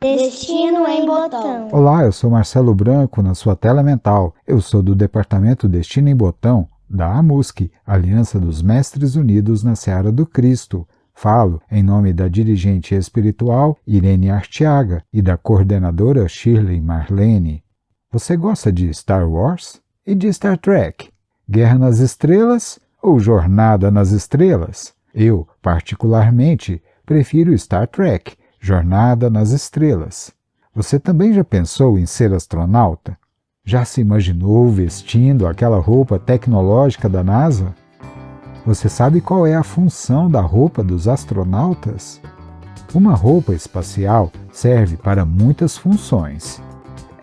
Destino em Botão. Olá, eu sou Marcelo Branco, na sua tela mental. Eu sou do Departamento Destino em Botão, da AMUSC, Aliança dos Mestres Unidos na Seara do Cristo. Falo em nome da dirigente espiritual Irene Arteaga e da coordenadora Shirley Marlene. Você gosta de Star Wars e de Star Trek? Guerra nas Estrelas ou Jornada nas Estrelas? Eu, particularmente, prefiro Star Trek, Jornada nas Estrelas. Você também já pensou em ser astronauta? Já se imaginou vestindo aquela roupa tecnológica da NASA? Você sabe qual é a função da roupa dos astronautas? Uma roupa espacial serve para muitas funções.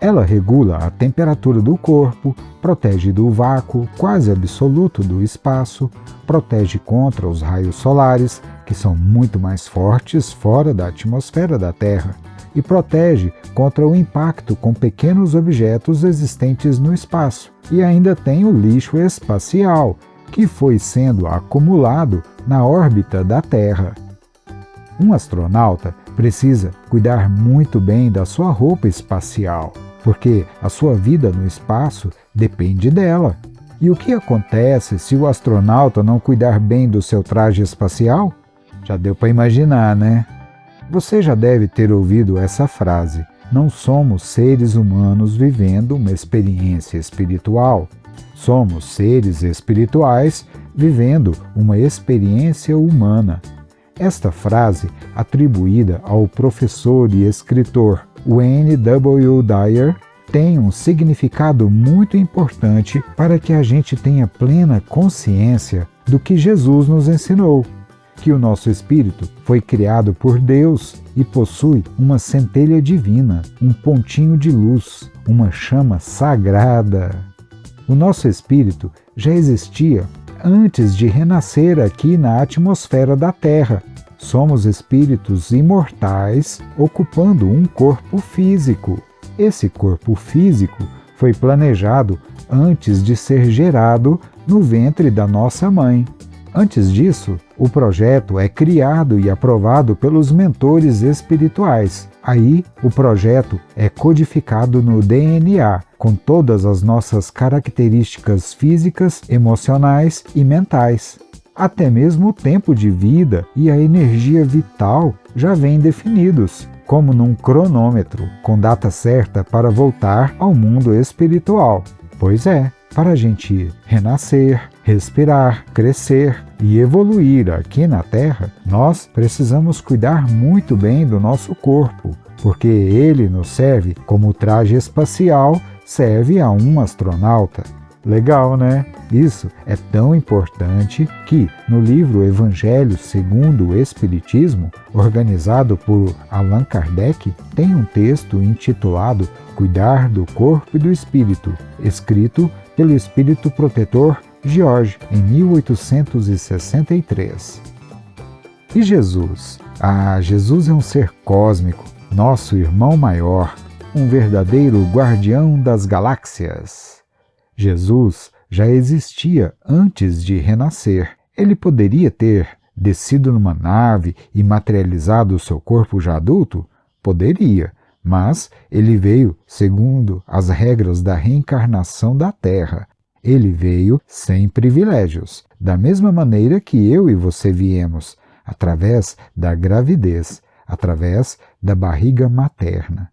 Ela regula a temperatura do corpo, protege do vácuo quase absoluto do espaço, protege contra os raios solares, que são muito mais fortes fora da atmosfera da Terra, e protege contra o impacto com pequenos objetos existentes no espaço. E ainda tem o lixo espacial, que foi sendo acumulado na órbita da Terra. Um astronauta precisa cuidar muito bem da sua roupa espacial, porque a sua vida no espaço depende dela. E o que acontece se o astronauta não cuidar bem do seu traje espacial? Já deu para imaginar, né? Você já deve ter ouvido essa frase: não somos seres humanos vivendo uma experiência espiritual. Somos seres espirituais vivendo uma experiência humana. Esta frase, atribuída ao professor e escritor Wayne W. Dyer, tem um significado muito importante para que a gente tenha plena consciência do que Jesus nos ensinou, que o nosso espírito foi criado por Deus e possui uma centelha divina, um pontinho de luz, uma chama sagrada. O nosso espírito já existia antes de renascer aqui na atmosfera da Terra. Somos espíritos imortais ocupando um corpo físico. Esse corpo físico foi planejado antes de ser gerado no ventre da nossa mãe. Antes disso, o projeto é criado e aprovado pelos mentores espirituais. Aí, o projeto é codificado no DNA, com todas as nossas características físicas, emocionais e mentais. Até mesmo o tempo de vida e a energia vital já vêm definidos, como num cronômetro, com data certa para voltar ao mundo espiritual. Pois é, para a gente renascer, respirar, crescer e evoluir aqui na Terra, nós precisamos cuidar muito bem do nosso corpo, porque ele nos serve como traje espacial serve a um astronauta. Legal, né? Isso é tão importante que, no livro Evangelho segundo o Espiritismo, organizado por Allan Kardec, tem um texto intitulado Cuidar do Corpo e do Espírito, escrito pelo Espírito Protetor George, em 1863. E Jesus? Jesus é um ser cósmico, nosso irmão maior, um verdadeiro guardião das galáxias. Jesus já existia antes de renascer. Ele poderia ter descido numa nave e materializado o seu corpo já adulto? Poderia, mas ele veio segundo as regras da reencarnação da Terra. Ele veio sem privilégios, da mesma maneira que eu e você viemos, através da gravidez, através da barriga materna.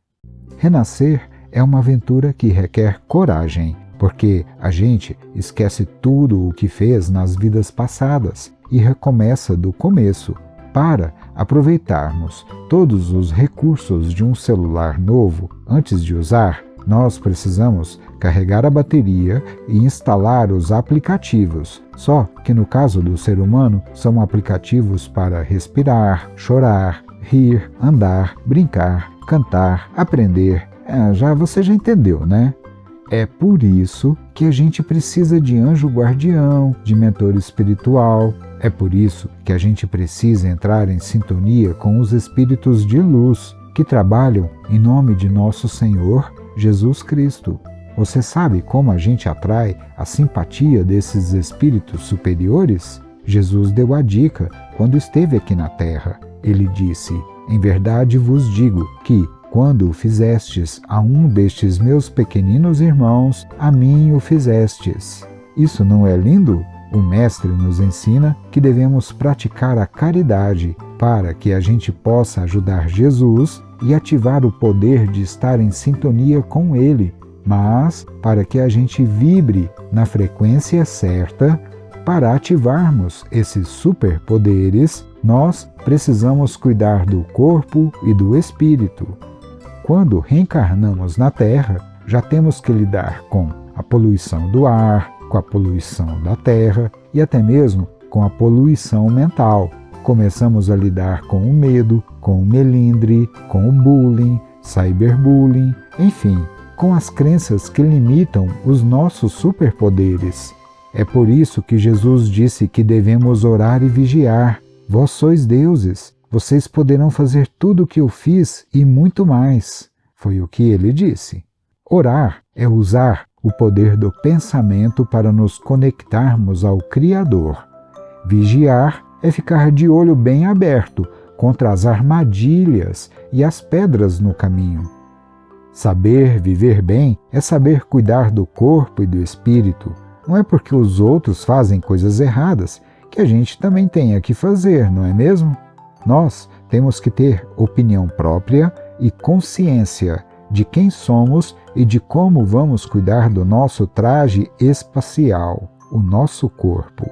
Renascer é uma aventura que requer coragem, porque a gente esquece tudo o que fez nas vidas passadas e recomeça do começo para aproveitarmos todos os recursos de um celular novo. Antes de usar, nós precisamos carregar a bateria e instalar os aplicativos. Só que no caso do ser humano, são aplicativos para respirar, chorar, rir, andar, brincar, cantar, aprender. Você já entendeu, né? É por isso que a gente precisa de anjo guardião, de mentor espiritual. É por isso que a gente precisa entrar em sintonia com os espíritos de luz que trabalham em nome de nosso Senhor Jesus Cristo. Você sabe como a gente atrai a simpatia desses espíritos superiores? Jesus deu a dica quando esteve aqui na Terra. Ele disse: "Em verdade vos digo que, quando o fizestes a um destes meus pequeninos irmãos, a mim o fizestes. Isso não é lindo? O Mestre nos ensina que devemos praticar a caridade para que a gente possa ajudar Jesus e ativar o poder de estar em sintonia com Ele, mas para que a gente vibre na frequência certa, para ativarmos esses superpoderes, nós precisamos cuidar do corpo e do espírito. Quando reencarnamos na Terra, já temos que lidar com a poluição do ar, com a poluição da terra e até mesmo com a poluição mental. Começamos a lidar com o medo, com o melindre, com o bullying, cyberbullying, enfim, com as crenças que limitam os nossos superpoderes. É por isso que Jesus disse que devemos orar e vigiar. Vós sois deuses, vocês poderão fazer tudo o que eu fiz e muito mais. Foi o que ele disse. Orar é usar o poder do pensamento para nos conectarmos ao Criador. Vigiar é ficar de olho bem aberto contra as armadilhas e as pedras no caminho. Saber viver bem é saber cuidar do corpo e do espírito. Não é porque os outros fazem coisas erradas que a gente também tenha que fazer, não é mesmo? Nós temos que ter opinião própria e consciência de quem somos e de como vamos cuidar do nosso traje espacial, o nosso corpo.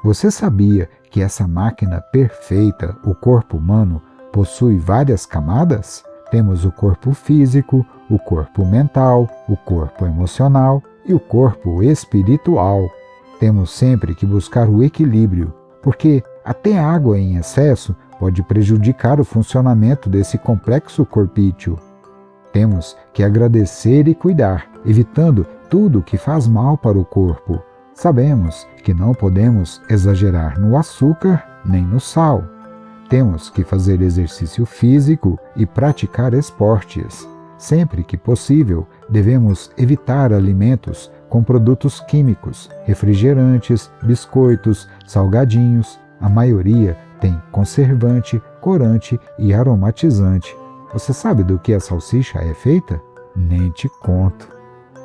Você sabia que essa máquina perfeita, o corpo humano, possui várias camadas? Temos o corpo físico, o corpo mental, o corpo emocional e o corpo espiritual. Temos sempre que buscar o equilíbrio, porque até água em excesso pode prejudicar o funcionamento desse complexo corpício. Temos que agradecer e cuidar, evitando tudo que faz mal para o corpo. Sabemos que não podemos exagerar no açúcar nem no sal. Temos que fazer exercício físico e praticar esportes. Sempre que possível, devemos evitar alimentos com produtos químicos, refrigerantes, biscoitos, salgadinhos. A maioria tem conservante, corante e aromatizante. Você sabe do que a salsicha é feita? Nem te conto.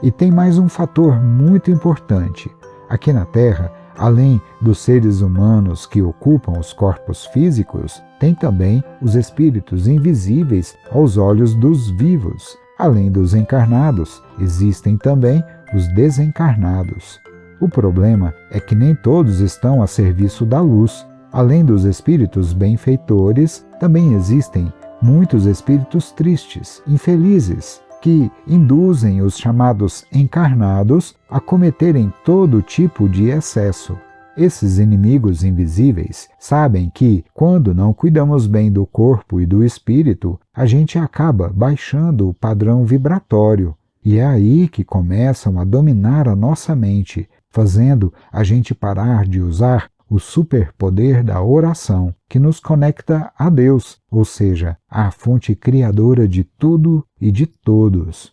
E tem mais um fator muito importante. Aqui na Terra, além dos seres humanos que ocupam os corpos físicos, tem também os espíritos invisíveis aos olhos dos vivos. Além dos encarnados, existem também os desencarnados. O problema é que nem todos estão a serviço da luz. Além dos espíritos benfeitores, também existem muitos espíritos tristes, infelizes, que induzem os chamados encarnados a cometerem todo tipo de excesso. Esses inimigos invisíveis sabem que, quando não cuidamos bem do corpo e do espírito, a gente acaba baixando o padrão vibratório. E é aí que começam a dominar a nossa mente, fazendo a gente parar de usar o superpoder da oração, que nos conecta a Deus, ou seja, à fonte criadora de tudo e de todos.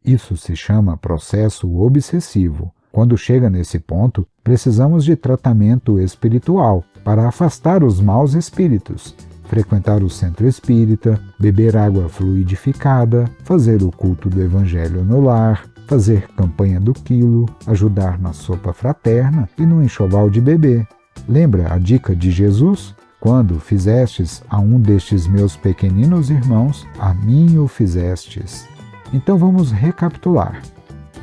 Isso se chama processo obsessivo. Quando chega nesse ponto, precisamos de tratamento espiritual para afastar os maus espíritos, frequentar o centro espírita, beber água fluidificada, fazer o culto do evangelho no lar, fazer campanha do quilo, ajudar na sopa fraterna e no enxoval de bebê. Lembra a dica de Jesus? Quando fizestes a um destes meus pequeninos irmãos, a mim o fizestes. Então vamos recapitular.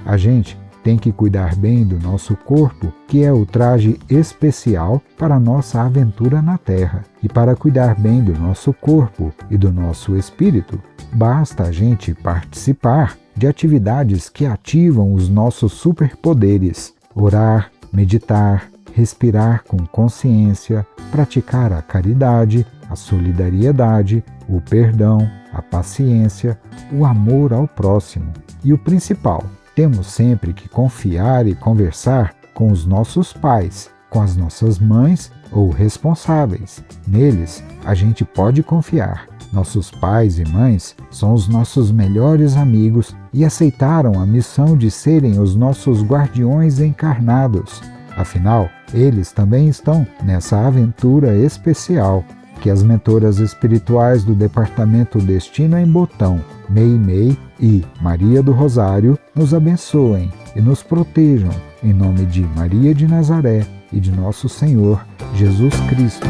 A gente tem que cuidar bem do nosso corpo, que é o traje especial para a nossa aventura na Terra. E para cuidar bem do nosso corpo e do nosso espírito, basta a gente participar de atividades que ativam os nossos superpoderes. Orar, meditar, respirar com consciência, praticar a caridade, a solidariedade, o perdão, a paciência, o amor ao próximo. E o principal, temos sempre que confiar e conversar com os nossos pais, com as nossas mães ou responsáveis. Neles, a gente pode confiar. Nossos pais e mães são os nossos melhores amigos e aceitaram a missão de serem os nossos guardiões encarnados. Afinal, eles também estão nessa aventura especial. Que as mentoras espirituais do Departamento Destino em Botão, Mei e Maria do Rosário, nos abençoem e nos protejam, em nome de Maria de Nazaré e de nosso Senhor Jesus Cristo.